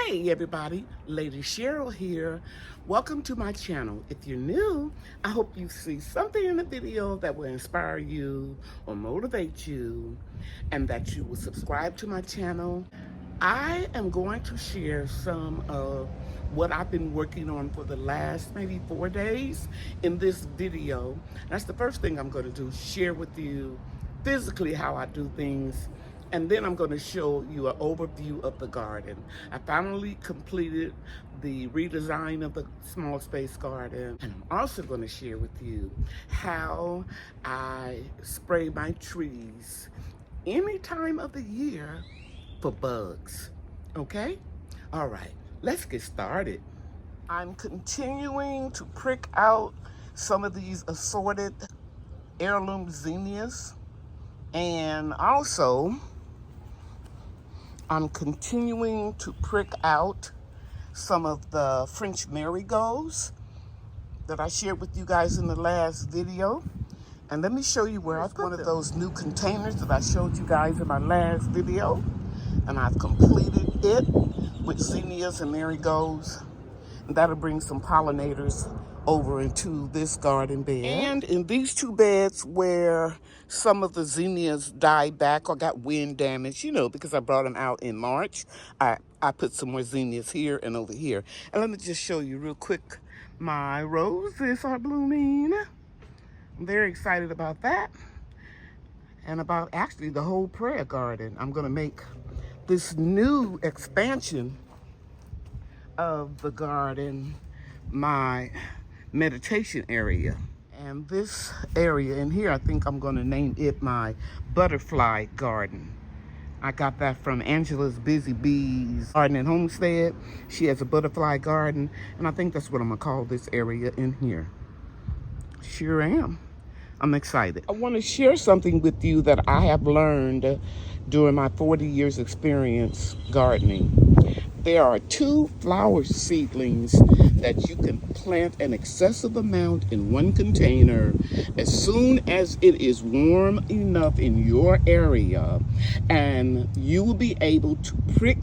Hey everybody, Lady Cheryl here. Welcome to my channel. If you're new, I hope you see something in the video that will inspire you or motivate you, and that you will subscribe to my channel. I am going to share some of what I've been working on for the last maybe 4 days in this video. That's the first thing I'm going to do, share with you physically how I do things. And then I'm going to show you an overview of the garden. I finally completed the redesign of the small space garden. And I'm also going to share with you how I spray my trees any time of the year for bugs. Okay? All right, let's get started. I'm continuing to prick out some of these assorted heirloom zinnias. And also, I'm continuing to prick out some of the French marigolds that I shared with you guys in the last video. And let me show you where I put one of those new containers that I showed you guys in my last video. And I've completed it with zinnias and marigolds. And that'll bring some pollinators over into this garden bed. And in these two beds where some of the zinnias died back or got wind damage, because I brought them out in March, I put some more zinnias here and over here. And let me just show you real quick. My roses are blooming. I'm very excited about that. And about actually the whole prayer garden. I'm going to make this new expansion of the garden my meditation area. And this area in here, I think I'm going to name it my butterfly garden. I got that from Angela's Busy Bees Garden and Homestead. She has a butterfly garden, and I think that's what I'm going to call this area in here. Sure am. I'm excited. I want to share something with you that I have learned during my 40 years experience gardening. There are 2 flower seedlings that you can plant an excessive amount in one container as soon as it is warm enough in your area, and you will be able to prick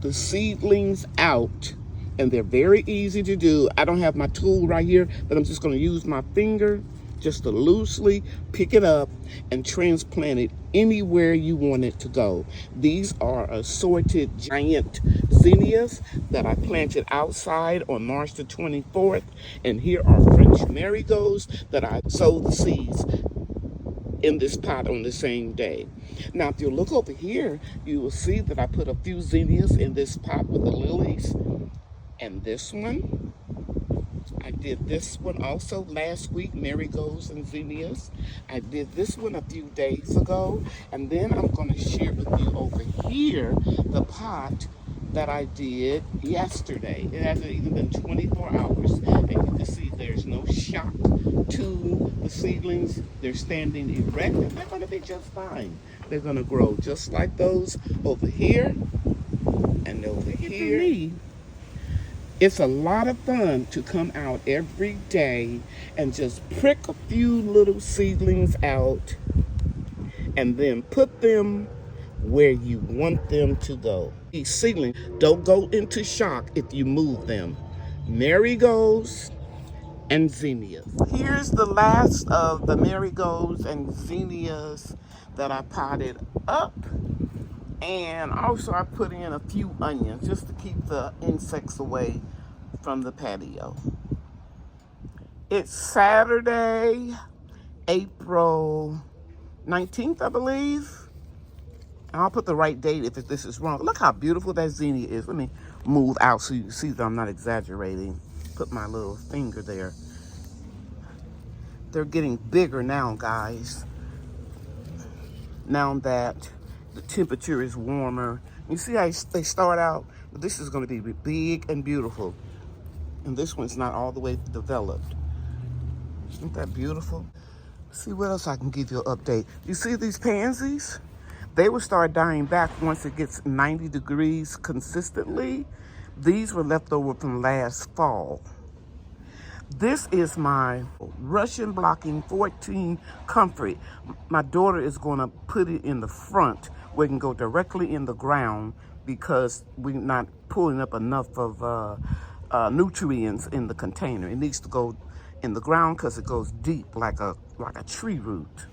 the seedlings out. And they're very easy to do. I don't have my tool right here, but I'm just going to use my finger just to loosely pick it up and transplant it anywhere you want it to go. These are assorted giant zinnias that I planted outside on March the 24th. And here are French marigolds that I sowed the seeds in this pot on the same day. Now, if you look over here, you will see that I put a few zinnias in this pot with the lilies. And this one, I did this one also last week, marigolds and zinnias. I did this one a few days ago. And then I'm going to share with you over here the pot that I did yesterday. It hasn't even been 24 hours. And you can see there's no shock to the seedlings. They're standing erect, and they're going to be just fine. They're going to grow just like those over here and over here. It's a lot of fun to come out every day and just prick a few little seedlings out and then put them where you want them to go. These seedlings don't go into shock if you move them. Marigolds and zinnias. Here's the last of the marigolds and zinnias that I potted up. And also I put in a few onions just to keep the insects away from the patio. It's Saturday, April 19th, I believe. And I'll put the right date if this is wrong. Look how beautiful that zinnia is. Let me move out so you can see that I'm not exaggerating. Put my little finger there. They're getting bigger now, guys. Now that the temperature is warmer. You see how they start out? This is going to be big and beautiful. And this one's not all the way developed. Isn't that beautiful? See what else I can give you an update. You see these pansies? They will start dying back once it gets 90 degrees consistently. These were left over from last fall. This is my Russian blocking 14 comfrey. My daughter is going to put it in the front where it can go directly in the ground because we're not pulling up enough of nutrients in the container. It needs to go in the ground because it goes deep like a tree root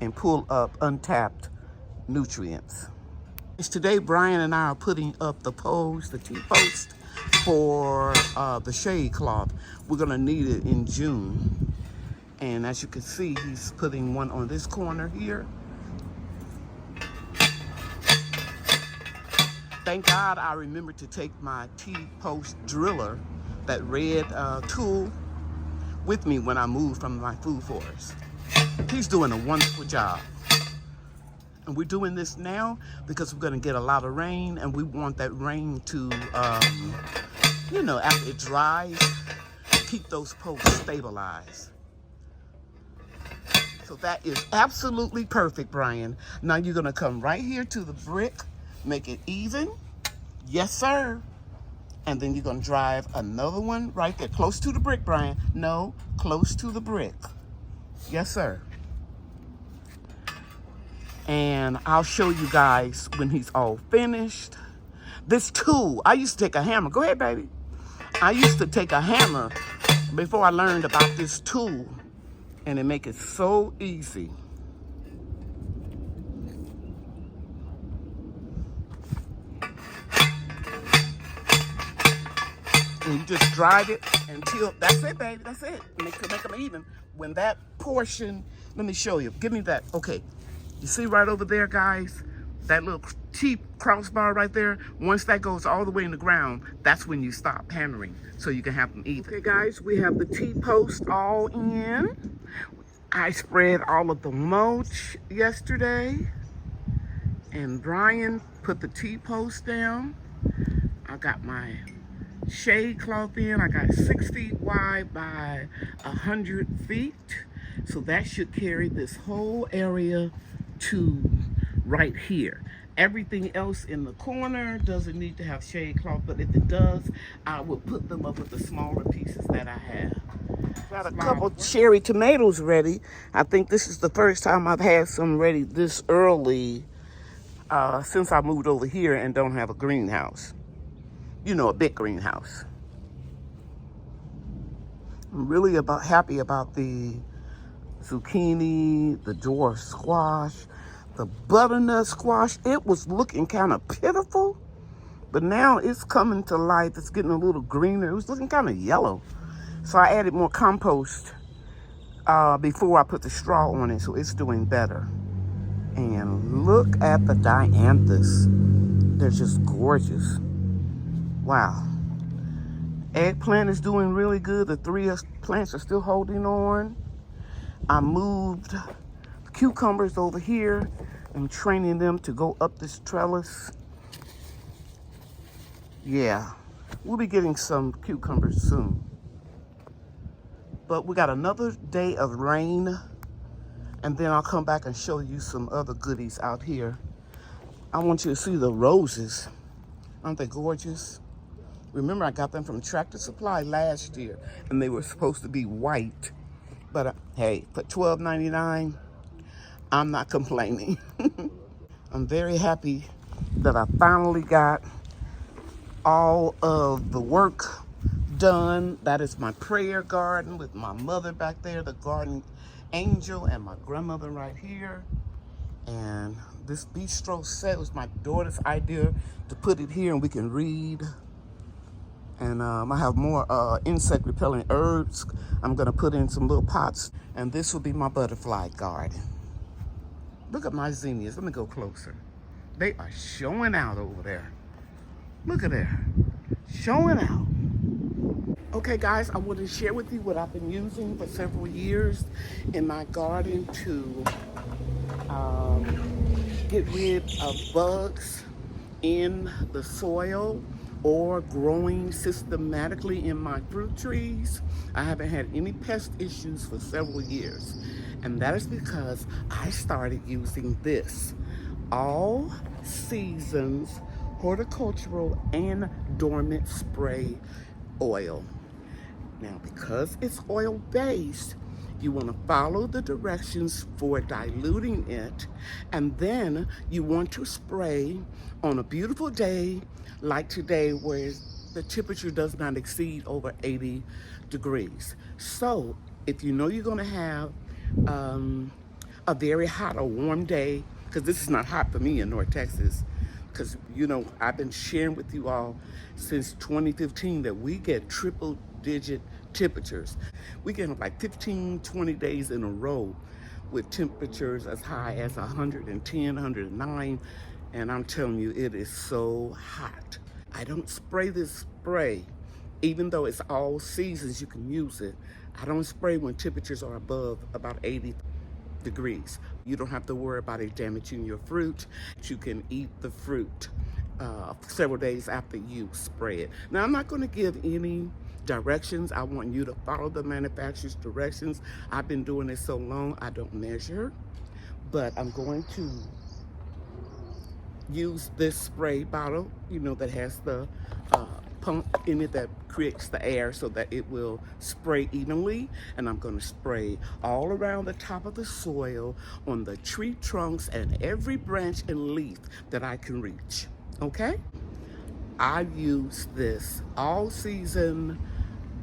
and pull up untapped nutrients. Today, Brian and I are putting up the T-post for the shade cloth. We're gonna need it in June. And as you can see, he's putting one on this corner here. Thank God I remembered to take my Tpost driller, that red tool, with me when I moved from my food forest. He's doing a wonderful job. And we're doing this now because we're gonna get a lot of rain, and we want that rain to, you know, after it dries, keep those posts stabilized. So that is absolutely perfect, Brian. Now you're gonna come right here to the brick, make it even. Yes, sir. And then you're gonna drive another one right there, close to the brick, Brian. No, close to the brick. Yes, sir. And I'll show you guys when he's all finished. This tool, I used to take a hammer. Go ahead, baby. I used to take a hammer before I learned about this tool, and it make it so easy. And you just drive it until, that's it, baby, that's it. Make them even. When that portion, let me show you. Give me that, okay. You see right over there, guys? That little cheap crossbar right there? Once that goes all the way in the ground, that's when you stop hammering, so you can have them even. Okay, guys, we have the T-post all in. I spread all of the mulch yesterday, and Brian put the T-post down. I got my shade cloth in. I got 6 feet wide by 100 feet. So that should carry this whole area to right here. Everything else in the corner doesn't need to have shade cloth, but if it does, I will put them up with the smaller pieces that I have. Got a couple cherry tomatoes ready. I think this is the first time I've had some ready this early since I moved over here and don't have a greenhouse. You know, a big greenhouse. I'm really happy about the zucchini, the dwarf squash, the butternut squash. It was looking kind of pitiful, but now it's coming to life. It's getting a little greener. It was looking kind of yellow. So I added more compost before I put the straw on it, so it's doing better. And look at the dianthus. They're just gorgeous. Wow. Eggplant is doing really good. The 3 plants are still holding on. I moved cucumbers over here. I'm training them to go up this trellis. Yeah, we'll be getting some cucumbers soon. But we got another day of rain, and then I'll come back and show you some other goodies out here. I want you to see the roses. Aren't they gorgeous? Remember, I got them from Tractor Supply last year, and they were supposed to be white. But hey, for $12.99, I'm not complaining. I'm very happy that I finally got all of the work done. That is my prayer garden with my mother back there, the garden angel, and my grandmother right here. And this bistro set was my daughter's idea to put it here and we can read. And I have more insect repellent herbs. I'm gonna put in some little pots. And this will be my butterfly garden. Look at my zinnias. Let me go closer. They are showing out over there. Look at there, showing out. Okay guys, I want to share with you what I've been using for several years in my garden to get rid of bugs in the soil or growing systematically in my fruit trees. I haven't had any pest issues for several years. And that is because I started using this all seasons horticultural and dormant spray oil. Now, because it's oil-based, You want to follow the directions for diluting it, and then you want to spray on a beautiful day like today where the temperature does not exceed over 80 degrees. So if you know you're going to have a very hot or warm day, because this is not hot for me in North Texas, because you know I've been sharing with you all since 2015 that we get triple digit temperatures. We get like 15, 20 days in a row with temperatures as high as 110, 109, and I'm telling you, it is so hot. I don't spray this spray, even though it's all seasons, you can use it. I don't spray when temperatures are above about 80 degrees. You don't have to worry about it damaging your fruit. You can eat the fruit several days after you spray it. Now, I'm not going to give any directions. I want you to follow the manufacturer's directions. I've been doing this so long, I don't measure, but I'm going to use this spray bottle, you know, that has the pump in it that creates the air so that it will spray evenly. And I'm going to spray all around the top of the soil, on the tree trunks and every branch and leaf that I can reach. Okay? I use this all season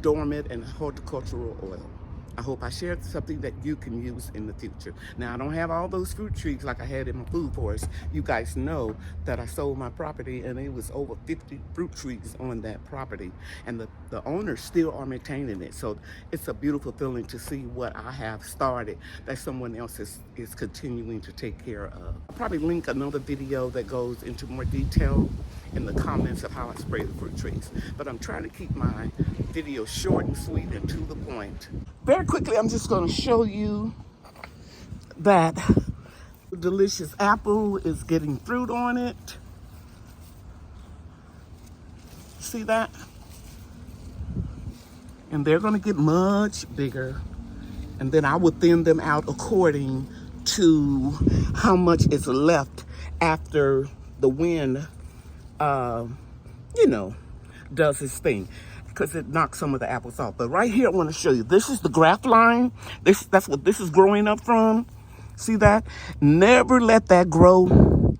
dormant and horticultural oil. I hope I shared something that you can use in the future. Now, I don't have all those fruit trees like I had in my food forest. You guys know that I sold my property and it was over 50 fruit trees on that property. And the owners still are maintaining it. So it's a beautiful feeling to see what I have started that someone else is continuing to take care of. I'll probably link another video that goes into more detail in the comments of how I spray the fruit trees. But I'm trying to keep my video short and sweet and to the point. Very quickly, I'm just going to show you that the delicious apple is getting fruit on it. See that? And they're going to get much bigger. And then I will thin them out according to how much is left after the wind, you know, does its thing, because it knocks some of the apples off. But right here, I want to show you. This is the graft line. That's what this is growing up from. See that? Never let that grow,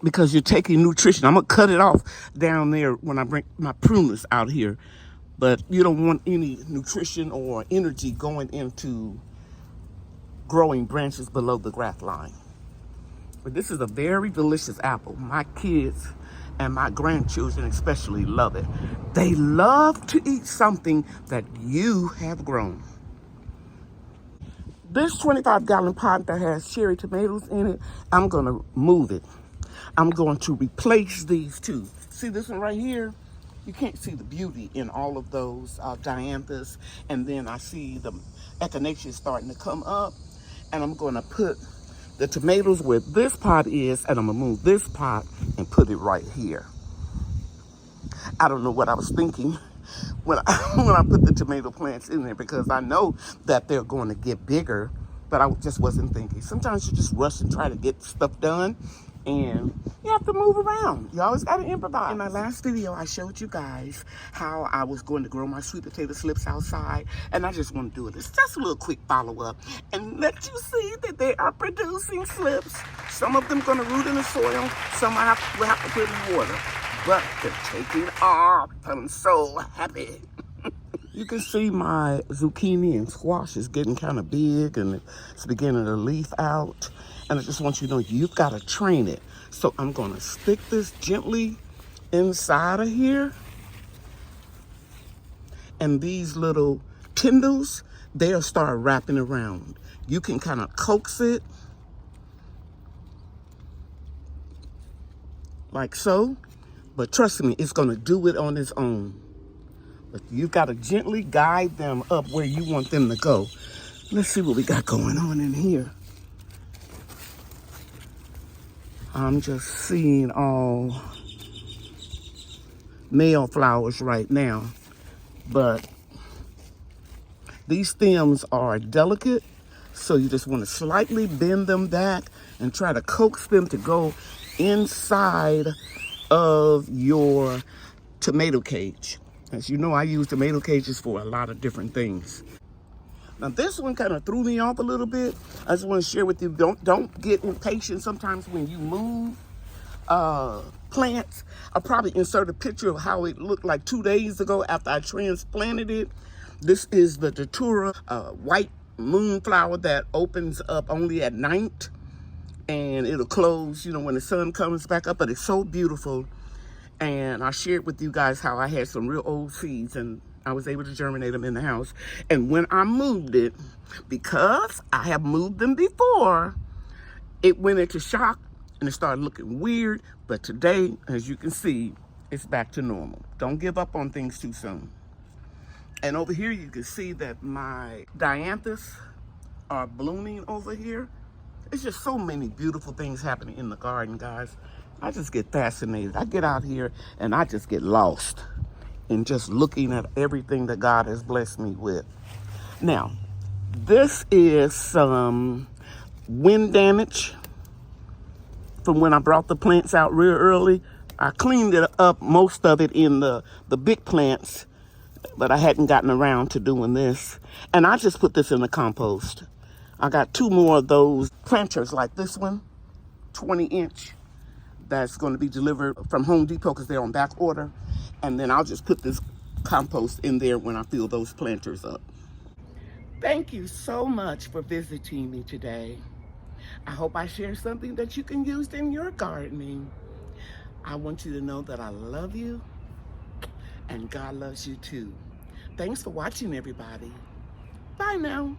because you're taking nutrition. I'm going to cut it off down there when I bring my pruners out here. But you don't want any nutrition or energy going into growing branches below the graft line. But this is a very delicious apple. My kids and my grandchildren especially love it. They love to eat something that you have grown. This 25-gallon pot that has cherry tomatoes in it, I'm going to move it. I'm going to replace these two. See this one right here? You can't see the beauty in all of those dianthus. And then I see the echinacea starting to come up. And I'm going to put the tomatoes where this pot is, and I'm going to move this pot and put it right here. I don't know what I was thinking when I put the tomato plants in there, because I know that they're going to get bigger, but I just wasn't thinking. Sometimes you just rush and try to get stuff done, and you have to move around. You always got to improvise. In my last video, I showed you guys how I was going to grow my sweet potato slips outside, and I just want to do it. It's just a little quick follow-up and let you see that they are producing slips. Some of them going to root in the soil. Some will have to put in water. But they're taking off. I'm so happy. You can see my zucchini and squash is getting kind of big, and it's beginning to leaf out. And I just want you to know you've got to train it. So I'm going to stick this gently inside of here. And these little tendrils, they'll start wrapping around. You can kind of coax it like so. But trust me, it's going to do it on its own. But you've got to gently guide them up where you want them to go. Let's see what we got going on in here. I'm just seeing all male flowers right now. But these stems are delicate, so you just want to slightly bend them back and try to coax them to go inside of your tomato cage. As you know, I use tomato cages for a lot of different things. Now this one kind of threw me off a little bit. I just want to share with you, don't get impatient sometimes when you move plants. I'll probably insert a picture of how it looked like 2 days ago after I transplanted it. This is the Datura white moonflower that opens up only at night, and it'll close, you know, when the sun comes back up, but it's so beautiful. And I shared with you guys how I had some real old seeds and I was able to germinate them in the house. And when I moved it, because I have moved them before, it went into shock and it started looking weird. But today, as you can see, it's back to normal. Don't give up on things too soon. And over here, you can see that my dianthus are blooming over here. It's just so many beautiful things happening in the garden, guys. I just get fascinated. I get out here and I just get lost in just looking at everything that God has blessed me with. Now, this is some wind damage from when I brought the plants out real early. I cleaned it up, most of it in the big plants, but I hadn't gotten around to doing this. And I just put this in the compost. I got 2 more of those planters like this one, 20-inch. That's going to be delivered from Home Depot because they're on back order. And then I'll just put this compost in there when I fill those planters up. Thank you so much for visiting me today. I hope I share something that you can use in your gardening. I want you to know that I love you and God loves you too. Thanks for watching, everybody. Bye now.